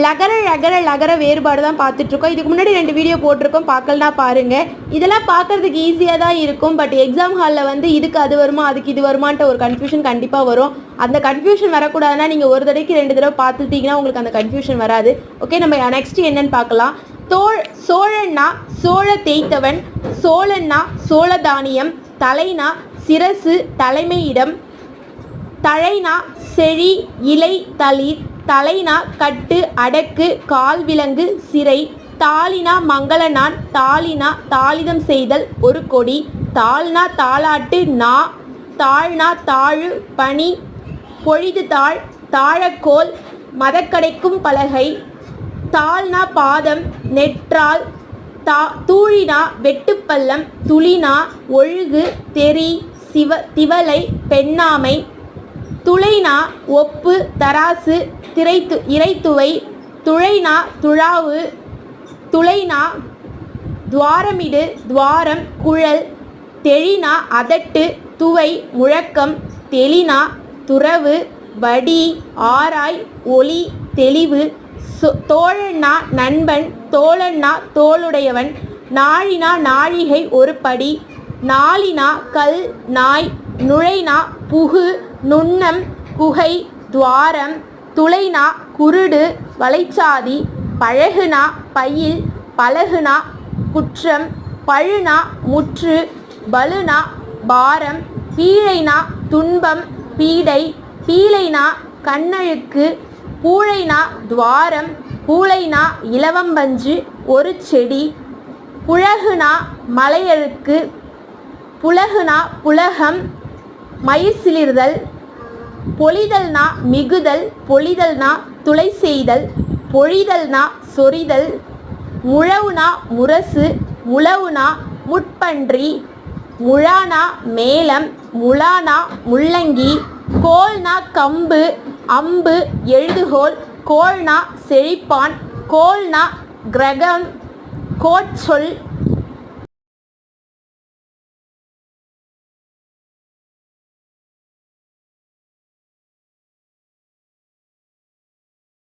லகர லகர லகர வேறுபாடு தான் பார்த்துட்ருக்கோம். இதுக்கு முன்னாடி 2 வீடியோ போட்டிருக்கோம், பார்க்கலனா பாருங்கள். இதெல்லாம் பார்க்குறதுக்கு ஈஸியாக தான் இருக்கும். பட் எக்ஸாம் ஹாலில் வந்து இதுக்கு அது வருமா அதுக்கு இது வருமான்ட்டு ஒரு கன்ஃபியூஷன் கண்டிப்பாக வரும். அந்த கன்ஃபியூஷன் வரக்கூடாதுன்னா நீங்கள் ஒரு தடவைக்கு 2 தடவை பார்த்துட்டீங்கன்னா உங்களுக்கு அந்த கன்ஃபியூஷன் வராது. ஓகே, நம்ம நெக்ஸ்ட் என்னன்னு பார்க்கலாம். சோழன்னா சோழ தேய்த்தவன், சோழன்னா சோழதானியம், தலைனா சிரசு தலைமையிடம், தழைனா செழி இலை தளிர், தலைனா கட்டு அடக்கு கால் விலங்கு சிறை, தாளினா மங்களனான், தாளினா தாளிதம் செய்தல் ஒரு கொடி, தாள்னா தாளாட்டு நா, தாழ்னா தாழு பனி, பொழிது தாழ் தாழக்கோல், மதக்கடைக்கும் பலகை, தாள்னா பாதம் நெற்றால், தூழினா வெட்டுப்பள்ளம், துளினா ஒழுகு தெரி திவலை பெண்ணாமை, துளைனா ஒப்பு தராசு இறைத்துவை, துழைனா துழாவு, துளைனா துவாரமிடு துவாரம் குழல், தெளினா அதட்டு துவை முழக்கம், தெளினா துறவு வடி ஆராய் ஒளி தெளிவு, தோழன்னா நண்பன், தோழன்னா தோளுடையவன், நாழினா நாழிகை ஒரு படி, நாளினா கல் நாய், நுழைனா புகு நுண்ணம் குகை துவாரம், துளைனா குருடு வளைச்சாதி, பழகுனா பயில், பலகுனா குற்றம், பழுனா முற்று, பலுனா பாரம், பீழைனா துன்பம் பீடை, பீழைனா கண்ணழுக்கு, பூழைனா துவாரம், பூளைனா இலவம்பஞ்சு ஒரு செடி, புழகுனா மலையழுக்கு, புலகுனா புலகம் மயிர் சிலிர்தல், பொழிதல்னா மிகுதல், பொழிதல்னா துளை செய்தல், பொழிதல்னா சொரிதல், முழவுனா முரசு, முழவுனா முட்பன்றி, முழானா மேலம், முழானா முள்ளங்கி, கோல்னா கம்பு, அம்பு எழுதுகோல், கோல்னா செழிப்பான், கோல்னா கிரகம், கோட்சொல்,